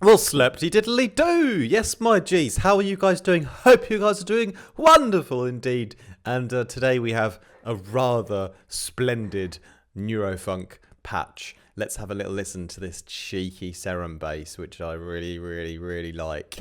Well, slepty diddly do. Yes, my G's. How are you guys doing? Hope you guys are doing wonderful indeed. And today we have a rather splendid NeuroFunk patch. Let's have a little listen to this cheeky Serum bass, which I really, really, really like.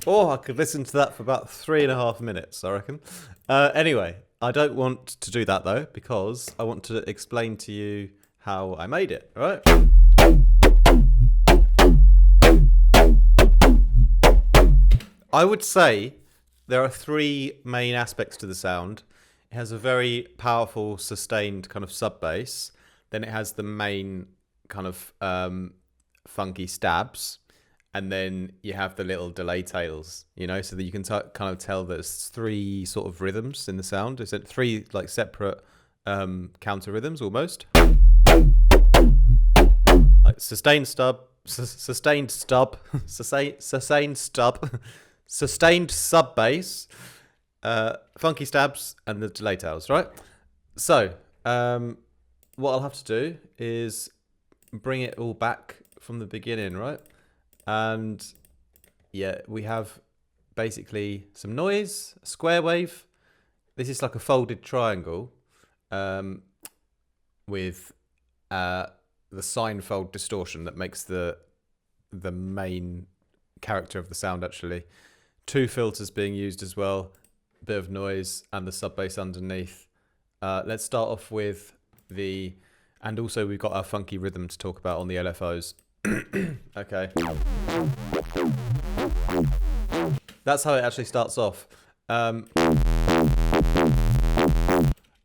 Oh, I could listen to that for about 3.5 minutes, I reckon. Anyway, I don't want to do that though, because I want to explain to you how I made it, right? I would say there are three main aspects to the sound. It has a very powerful, sustained kind of sub bass. Then it has the main kind of funky stabs. And then you have the little delay tails, you know, so that you can kind of tell there's three sort of rhythms in the sound. Is it three like separate counter rhythms almost? Like sustained stub, sustained stub, sustained stub, sustained sub bass, funky stabs, and the delay tails, right? So what I'll have to do is bring it all back from the beginning, right? And yeah, we have basically some noise, a square wave. This is like a folded triangle with the sine fold distortion that makes the main character of the sound actually. Two filters being used as well, a bit of noise and the sub bass underneath. Let's start off with and also we've got our funky rhythm to talk about on the LFOs. Okay. That's how it actually starts off.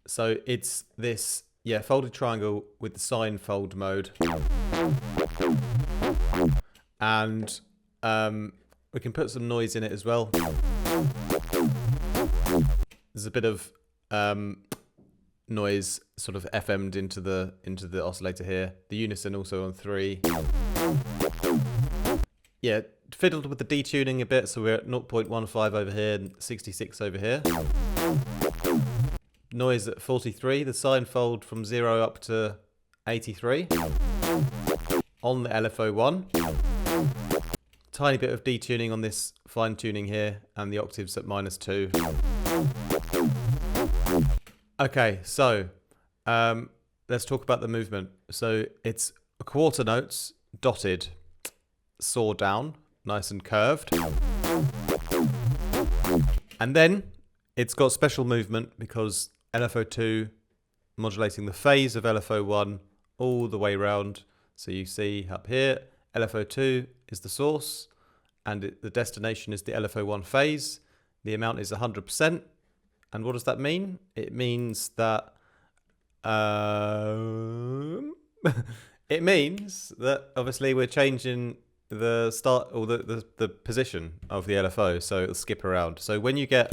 So it's this, folded triangle with the sine fold mode. And we can put some noise in it as well. There's a bit of noise sort of FM'd into the oscillator here. The unison also on 3. Yeah, fiddled with the detuning a bit, so we're at 0.15 over here and 66 over here. Noise at 43, the sine fold from 0 up to 83 on the LFO1. Tiny bit of detuning on this fine tuning here, and the octaves at -2. Okay, so let's talk about the movement. So it's quarter notes dotted, saw down, nice and curved. And then it's got special movement because LFO2 modulating the phase of LFO1 all the way round. So you see up here, LFO2 is the source and the destination is the LFO1 phase. The amount is 100%. And what does that mean? It means that it means that obviously we're changing the start or the position of the LFO, so it'll skip around. So when you get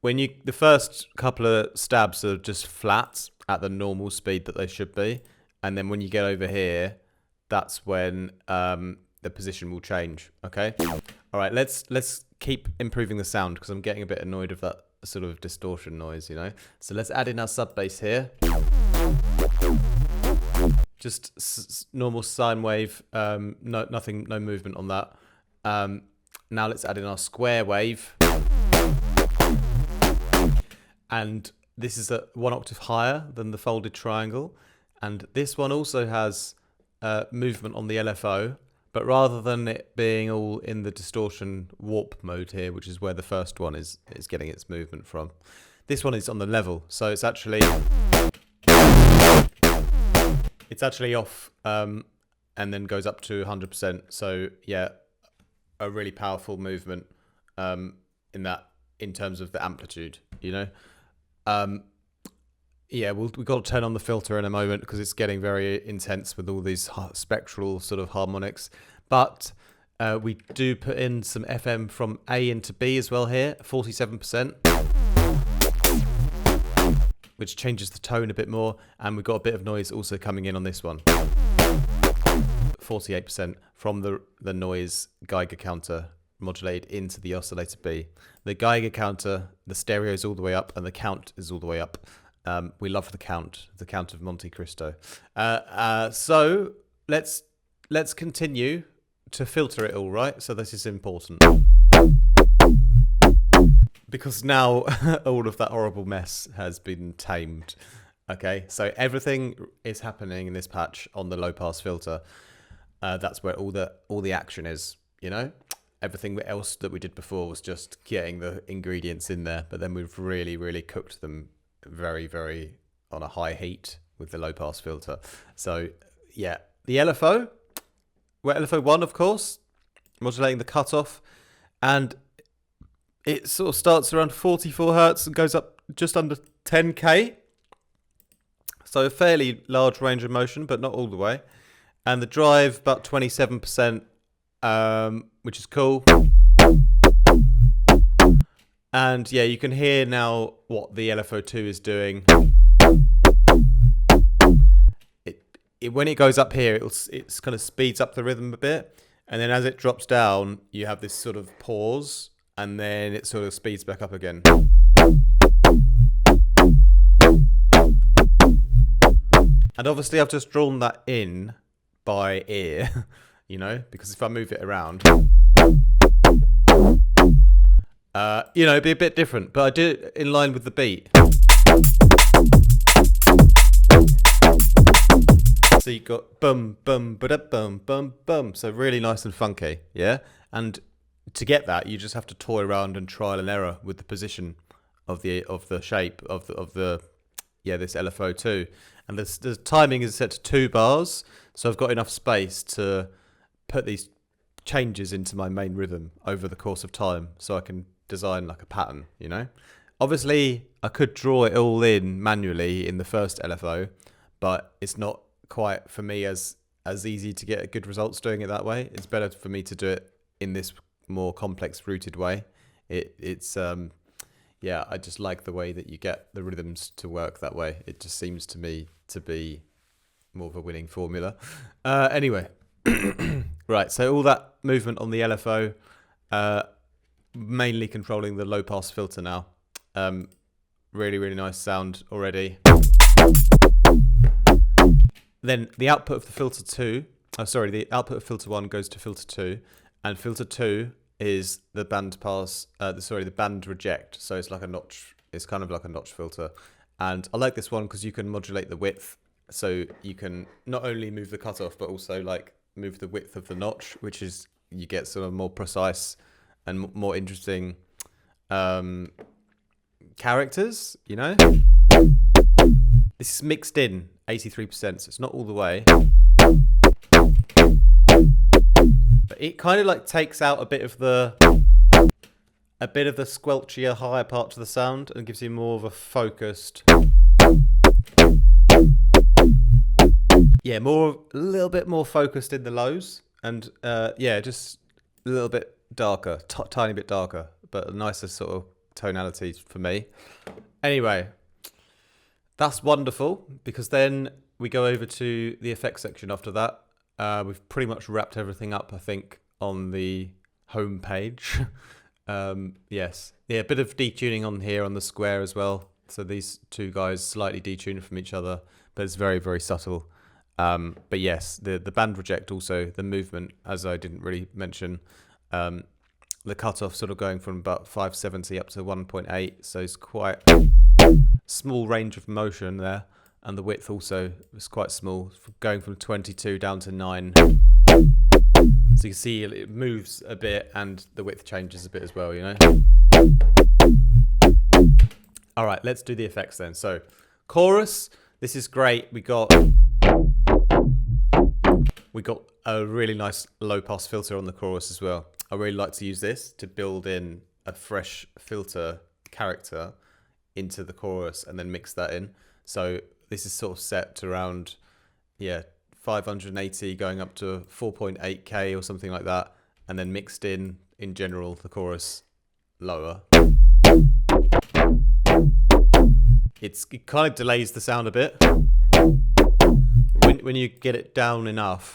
the first couple of stabs are just flat at the normal speed that they should be, and then when you get over here, that's when the position will change. Okay. All right. Let's keep improving the sound because I'm getting a bit annoyed with that sort of distortion noise, you know. So let's add in our sub bass here. Just normal sine wave. No movement on that. Now let's add in our square wave. And this is at 1 octave higher than the folded triangle. And this one also has movement on the LFO. But rather than it being all in the distortion warp mode here, which is where the first one is getting its movement from, this one is on the level. So it's actually off and then goes up to 100%. So yeah, a really powerful movement in terms of the amplitude, you know. Yeah, we've got to turn on the filter in a moment because it's getting very intense with all these spectral sort of harmonics. But we do put in some FM from A into B as well here, 47%, which changes the tone a bit more. And we've got a bit of noise also coming in on this one. 48% from the noise Geiger counter modulated into the oscillator B. The Geiger counter, the stereo is all the way up and the count is all the way up. We love the count of Monte Cristo. So let's continue to filter it all, right? So this is important. Because now all of that horrible mess has been tamed. Okay, so everything is happening in this patch on the low pass filter. That's where all the action is, you know? Everything else that we did before was just getting the ingredients in there, but then we've really, really cooked them very, very on a high heat with the low pass filter. So yeah, the LFO, we're LFO 1, of course, modulating the cutoff, and it sort of starts around 44 hertz and goes up just under 10k. So a fairly large range of motion, but not all the way. And the drive about 27%. Which is cool. And yeah, you can hear now what the LFO2 is doing. When it goes up here, it kind of speeds up the rhythm a bit. And then as it drops down, you have this sort of pause. And then it sort of speeds back up again. And obviously I've just drawn that in by ear. You know, because if I move it around, you know, it'd be a bit different, but I do it in line with the beat. So you got bum, bum, ba-da, bum, bum, bum. So really nice and funky, yeah? And to get that, you just have to toy around and trial and error with the position of the shape of the this LFO2. And the timing is set to 2 bars, so I've got enough space to put these changes into my main rhythm over the course of time, so I can design like a pattern, you know. Obviously I could draw it all in manually in the first LFO, but it's not quite for me as easy to get good results doing it that way. It's better for me to do it in this more complex rooted way. It's I just like the way that you get the rhythms to work that way. It just seems to me to be more of a winning formula. Anyway. Right, so all that movement on the LFO, mainly controlling the low pass filter now. Really, really nice sound already. Then the output of the filter 2, the output of filter 1 goes to filter 2, and filter 2 is the band pass, the band reject. So it's like a notch, it's kind of like a notch filter. And I like this one because you can modulate the width, so you can not only move the cutoff, but also like move the width of the notch, which is, you get sort of more precise and more interesting characters, you know. This is mixed in 83%, so it's not all the way, but it kind of like takes out a bit of the squelchier higher part of the sound and gives you more of a focused, a little bit more focused in the lows, and just a little bit darker, tiny bit darker, but a nicer sort of tonality for me. Anyway, that's wonderful, because then we go over to the effects section after that. We've pretty much wrapped everything up, I think, on the home page. Yes. Yeah, a bit of detuning on here on the square as well. So these two guys slightly detuned from each other, but it's very, very subtle. But yes, the band reject also, the movement, as I didn't really mention, the cutoff sort of going from about 570 up to 1.8. So it's quite small range of motion there. And the width also was quite small, going from 22 down to 9. So you can see it moves a bit and the width changes a bit as well, you know. All right, let's do the effects then. So chorus, this is great. We got a really nice low pass filter on the chorus as well. I really like to use this to build in a fresh filter character into the chorus and then mix that in. So this is sort of set to around 580 going up to 4.8k or something like that, and then mixed in general the chorus lower. It kind of delays the sound a bit. When you get it down enough,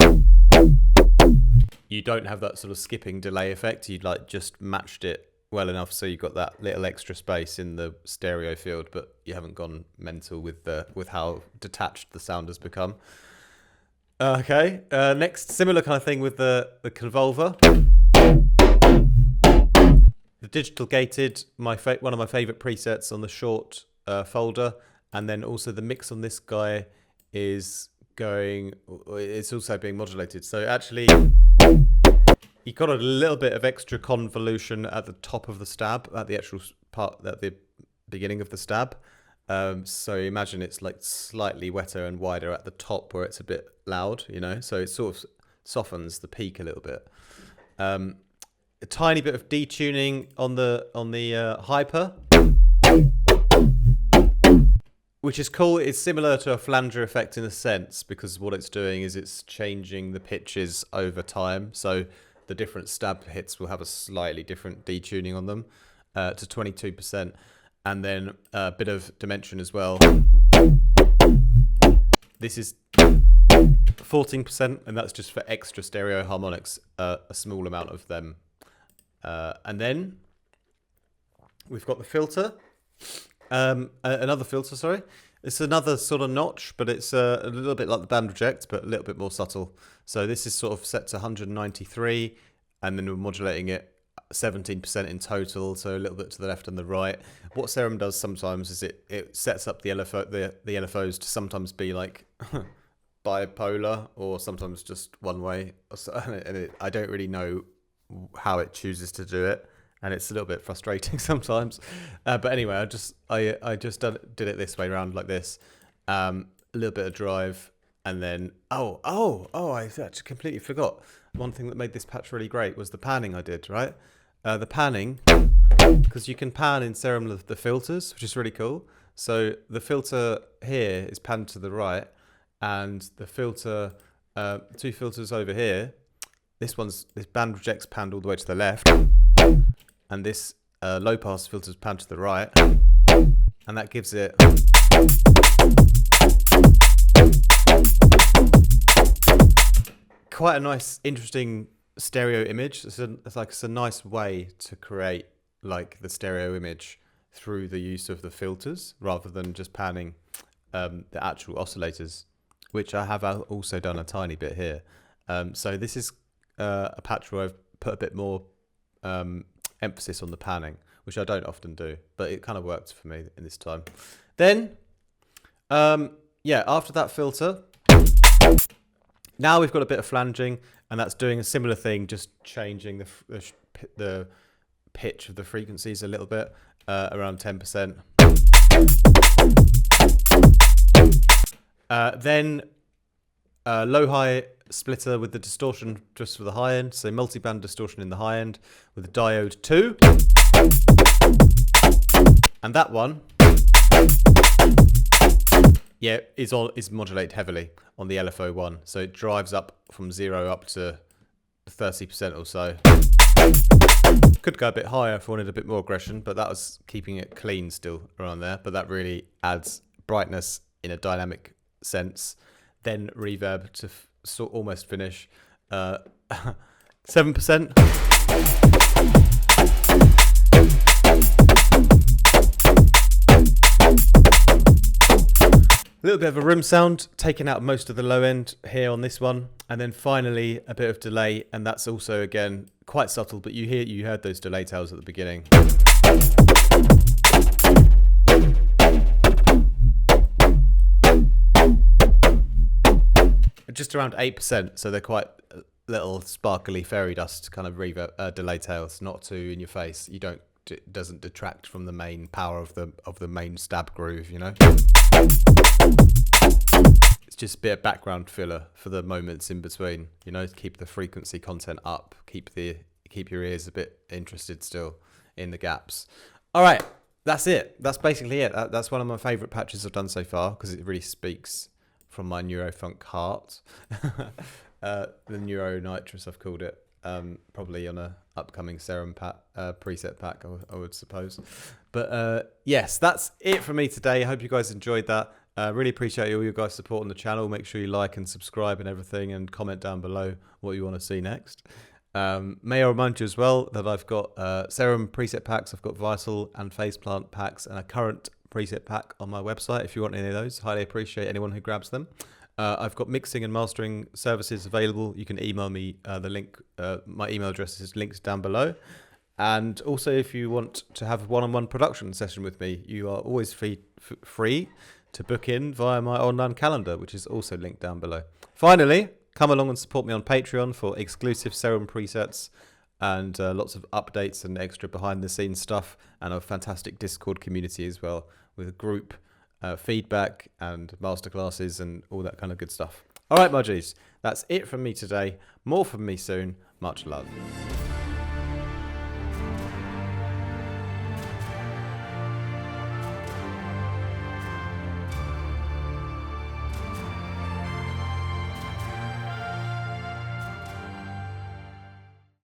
you don't have that sort of skipping delay effect. You'd like just matched it well enough so you've got that little extra space in the stereo field, but you haven't gone mental with how detached the sound has become. Okay, next, similar kind of thing with the convolver. The digital gated, one of my favorite presets on the short folder, and then also the mix on this guy is it's also being modulated. So actually, you got a little bit of extra convolution at the top of the stab, at the actual part, at the beginning of the stab. So imagine it's like slightly wetter and wider at the top where it's a bit loud, you know, so it sort of softens the peak a little bit. A tiny bit of detuning on the hyper, which is cool. It's similar to a flanger effect in a sense, because what it's doing is it's changing the pitches over time. So the different stab hits will have a slightly different detuning on them to 22%. And then a bit of dimension as well. This is 14%, and that's just for extra stereo harmonics, a small amount of them. And then we've got the filter, another filter, sorry. It's another sort of notch, but it's a little bit like the band reject, but a little bit more subtle. So this is sort of set to 193, and then we're modulating it 17% in total, so a little bit to the left and the right. What Serum does sometimes is it sets up the LFOs to sometimes be like bipolar, or sometimes just one way. And I don't really know how it chooses to do it, and it's a little bit frustrating sometimes. But anyway, I just did it this way around, like this. A little bit of drive, and then I actually completely forgot. One thing that made this patch really great was the panning I did, right? The panning, because you can pan in Serum the filters, which is really cool. So the filter here is panned to the right, and the filter, two filters over here, this band reject's panned all the way to the left, and this low pass filter's panned to the right, and that gives it quite a nice, interesting stereo image. It's a nice way to create like the stereo image through the use of the filters rather than just panning the actual oscillators, which I have also done a tiny bit here. So this is a patch where I've put a bit more emphasis on the panning, which I don't often do, but it kind of worked for me in this time. Then, after that filter, now we've got a bit of flanging, and that's doing a similar thing, just changing the pitch of the frequencies a little bit, around 10%. Then low-high splitter with the distortion just for the high end, so multi-band distortion in the high end with the diode 2. And that one, is modulated heavily on the LFO one, so it drives up from 0 up to 30% or so. Could go a bit higher if I wanted a bit more aggression, but that was keeping it clean still around there. But that really adds brightness in a dynamic sense. Then reverb to almost finish, 7%. A little bit of a room sound, taking out most of the low end here on this one, and then finally a bit of delay, and that's also again quite subtle, but you heard those delay tails at the beginning. Just around 8%, so they're quite little sparkly fairy dust kind of reverb delay tails, not too in your face. It doesn't detract from the main power of the main stab groove, you know. It's just a bit of background filler for the moments in between, you know, to keep the frequency content up, keep your ears a bit interested still in the gaps. All right, that's it. That's basically it. That's one of my favorite patches I've done so far, because it really speaks from my NeuroFunk heart. The Neuro Nitrous, I've called it. Probably on a upcoming Serum preset pack, I would suppose. But yes, that's it for me today. I hope you guys enjoyed that. Really appreciate all you guys' support on the channel. Make sure you like and subscribe and everything, and comment down below what you want to see next. May I remind you as well that I've got Serum preset packs, I've got Vital and Faceplant packs, and a current preset pack on my website if you want any of those. Highly appreciate anyone who grabs them. I've got mixing and mastering services available. You can email me the link. My email address is linked down below. And also, if you want to have a one-on-one production session with me, you are always free to book in via my online calendar, which is also linked down below. Finally, come along and support me on Patreon for exclusive Serum presets and lots of updates and extra behind-the-scenes stuff, and a fantastic Discord community as well, with group feedback and masterclasses and all that kind of good stuff. All right, Mudgies, that's it from me today. More from me soon. Much love.